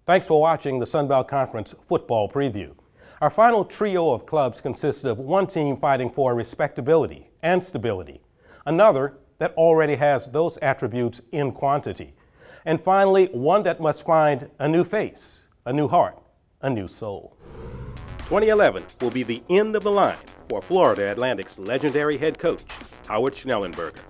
Thanks for watching the Sun Belt Conference football preview. Our final trio of clubs consists of one team fighting for respectability and stability, another that already has those attributes in quantity, and finally one that must find a new face, a new heart, a new soul. 2011 will be the end of the line for Florida Atlantic's legendary head coach, Howard Schnellenberger.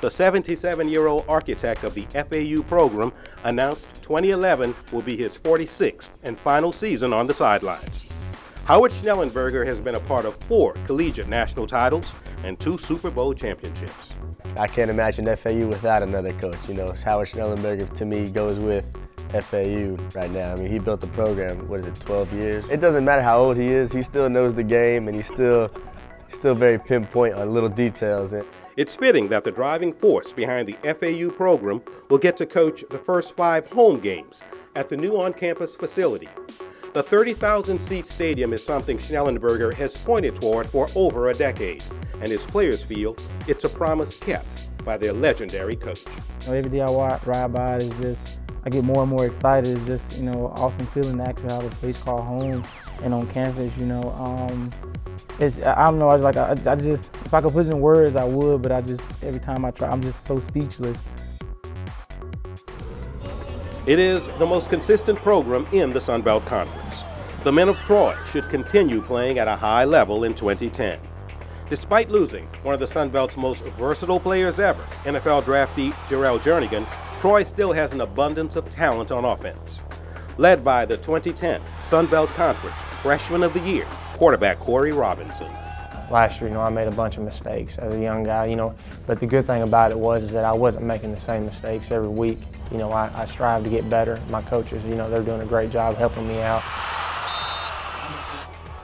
The 77-year-old architect of the FAU program announced 2011 will be his 46th and final season on the sidelines. Howard Schnellenberger has been a part of 4 collegiate national titles and 2 Super Bowl championships. I can't imagine FAU without another coach. You know, Howard Schnellenberger to me goes with FAU right now. I mean, he built the program, 12 years? It doesn't matter how old he is, he still knows the game and he's still very pinpoint on little details. It's fitting that the driving force behind the FAU program will get to coach the first 5 home games at the new on-campus facility. The 30,000-seat stadium is something Schnellenberger has pointed toward for over a decade, and his players feel it's a promise kept by their legendary coach. Every day I ride by it, I get more and more excited. It's just, awesome feeling to actually have a place called home and on campus, I don't know, I just, if I could put it in words, I would, but every time I try, I'm just so speechless. It is the most consistent program in the Sun Belt Conference. The men of Troy should continue playing at a high level in 2010. Despite losing one of the Sun Belt's most versatile players ever, NFL draftee Jerrell Jernigan, Troy still has an abundance of talent on offense. Led by the 2010 Sun Belt Conference Freshman of the Year, quarterback Corey Robinson. Last year, I made a bunch of mistakes as a young guy, but the good thing about it was that I wasn't making the same mistakes every week. I strive to get better. My coaches, they're doing a great job helping me out.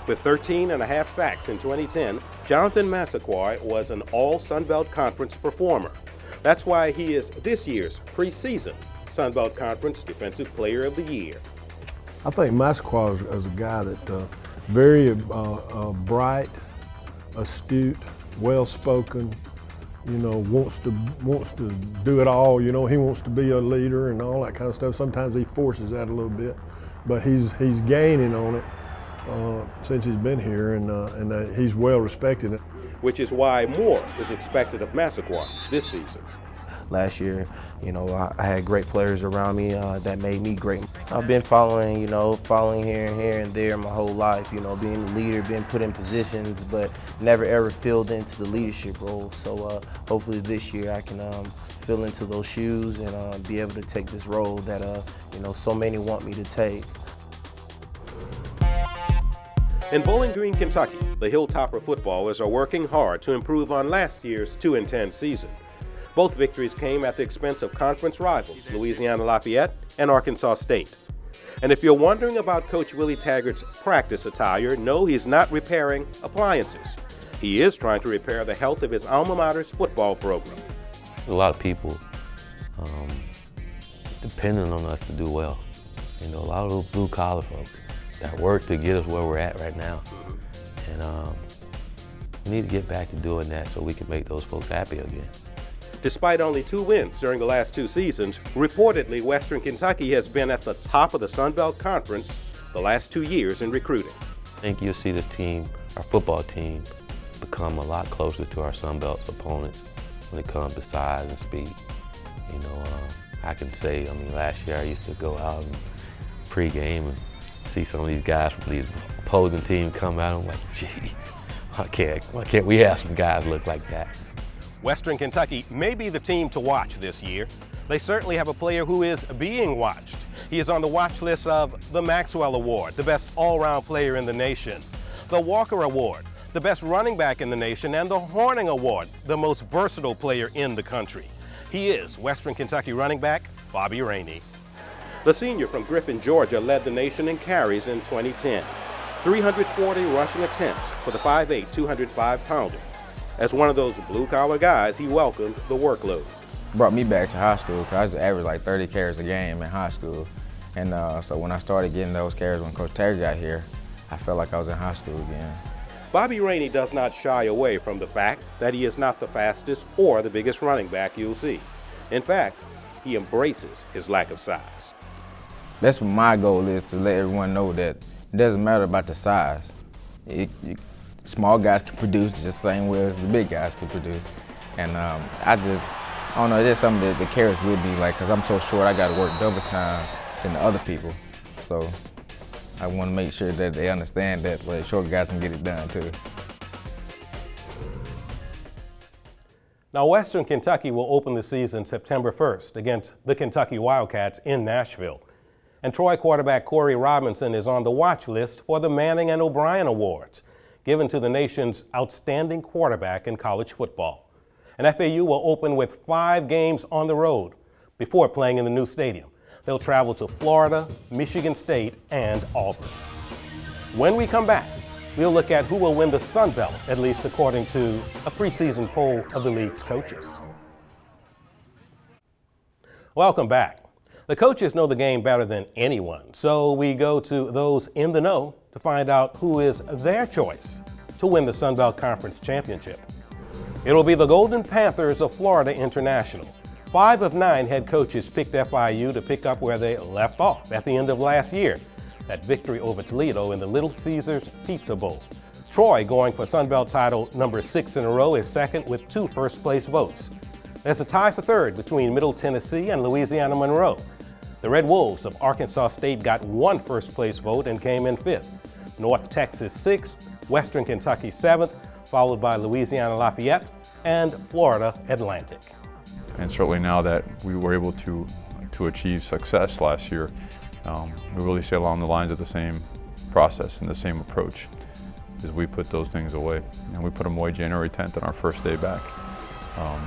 With 13.5 sacks in 2010, Jonathan Massaquoi was an all-Sun Belt Conference performer. That's why he is this year's preseason Sun Belt Conference Defensive Player of the Year. I think Massaquoi is a guy that very bright, astute, well-spoken, wants to do it all. He wants to be a leader and all that kind of stuff. Sometimes he forces that a little bit, but he's gaining on it since he's been here, and he's well respected. Which is why more is expected of Massaquoi this season. Last year, I had great players around me that made me great. I've been following here and there my whole life, being a leader, being put in positions, but never ever filled into the leadership role. So hopefully this year I can fill into those shoes and be able to take this role that, so many want me to take. In Bowling Green, Kentucky, the Hilltopper footballers are working hard to improve on last year's 2-10 season. Both victories came at the expense of conference rivals, Louisiana Lafayette and Arkansas State. And if you're wondering about Coach Willie Taggart's practice attire, no, he's not repairing appliances. He is trying to repair the health of his alma mater's football program. A lot of people depending on us to do well. A lot of those blue-collar folks that work to get us where we're at right now. And we need to get back to doing that so we can make those folks happy again. Despite only 2 wins during the last 2 seasons, reportedly Western Kentucky has been at the top of the Sun Belt Conference the last 2 years in recruiting. I think you'll see this team, our football team, become a lot closer to our Sun Belt's opponents when it comes to size and speed. I can say, last year I used to go out and pregame and see some of these guys from these opposing teams come out. I'm like, geez, why can't we have some guys look like that? Western Kentucky may be the team to watch this year. They certainly have a player who is being watched. He is on the watch list of the Maxwell Award, the best all-round player in the nation, the Walker Award, the best running back in the nation, and the Horning Award, the most versatile player in the country. He is Western Kentucky running back Bobby Rainey. The senior from Griffin, Georgia, led the nation in carries in 2010. 340 rushing attempts for the 5'8", 205-pounder. As one of those blue-collar guys, he welcomed the workload. Brought me back to high school because I used to average like 30 carries a game in high school. And so when I started getting those carries when Coach Taggart got here, I felt like I was in high school again. Bobby Rainey does not shy away from the fact that he is not the fastest or the biggest running back you'll see. In fact, he embraces his lack of size. that's what my goal is, to let everyone know that it doesn't matter about the size. Small guys can produce just the same way as the big guys can produce. And I don't know, it's just something that carries with me, like, because I'm so short, I got to work double time than the other people. So I want to make sure that they understand that short guys can get it done too. Now, Western Kentucky will open the season September 1st against the Kentucky Wildcats in Nashville. And Troy quarterback Corey Robinson is on the watch list for the Manning and O'Brien Awards, given to the nation's outstanding quarterback in college football. And FAU will open with 5 games on the road before playing in the new stadium. They'll travel to Florida, Michigan State, and Auburn. When we come back, we'll look at who will win the Sun Belt, at least according to a preseason poll of the league's coaches. Welcome back. The coaches know the game better than anyone, so we go to those in the know to find out who is their choice to win the Sun Belt Conference Championship. It'll be the Golden Panthers of Florida International. 5 of 9 head coaches picked FIU to pick up where they left off at the end of last year. That victory over Toledo in the Little Caesars Pizza Bowl. Troy, going for Sun Belt title number 6 in a row, is second with 2 first-place votes. There's a tie for third between Middle Tennessee and Louisiana Monroe. The Red Wolves of Arkansas State got 1 first-place vote and came in 5th. North Texas 6th, Western Kentucky 7th, followed by Louisiana Lafayette and Florida Atlantic. And certainly now that we were able to achieve success last year, we really stay along the lines of the same process and the same approach as we put those things away. And we put them away January 10th on our first day back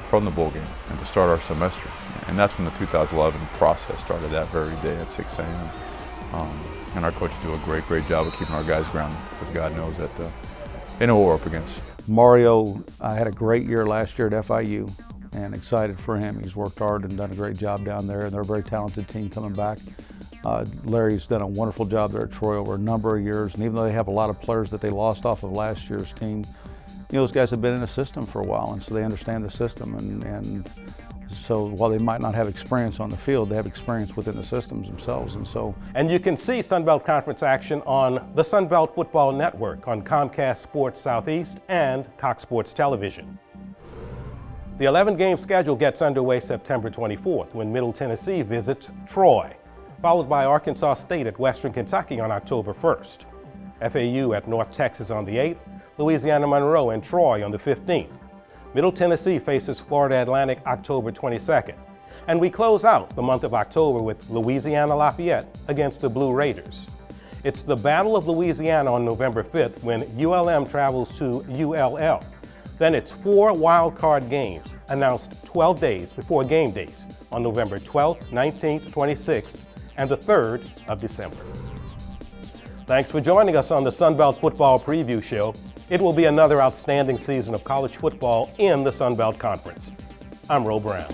from the bowl game and to start our semester. And that's when the 2011 process started, that very day at 6 a.m. And our coaches do a great job of keeping our guys grounded, because God knows that they know what we're up against. Mario had a great year last year at FIU, and excited for him. He's worked hard and done a great job down there, and they're a very talented team coming back. Larry's done a wonderful job there at Troy over a number of years, and even though they have a lot of players that they lost off of last year's team, you know, those guys have been in the system for a while, and so they understand the system, and so while they might not have experience on the field, they have experience within the systems themselves. And you can see Sun Belt Conference action on the Sun Belt Football Network on Comcast Sports Southeast and Cox Sports Television. The 11-game schedule gets underway September 24th when Middle Tennessee visits Troy, followed by Arkansas State at Western Kentucky on October 1st. FAU at North Texas on the 8th, Louisiana Monroe and Troy on the 15th. Middle Tennessee faces Florida Atlantic October 22nd. And we close out the month of October with Louisiana Lafayette against the Blue Raiders. It's the Battle of Louisiana on November 5th when ULM travels to ULL. Then it's 4 wild card games announced 12 days before game days on November 12th, 19th, 26th, and the 3rd of December. Thanks for joining us on the Sun Belt Football Preview Show. It will be another outstanding season of college football in the Sun Belt Conference. I'm Ro Brown.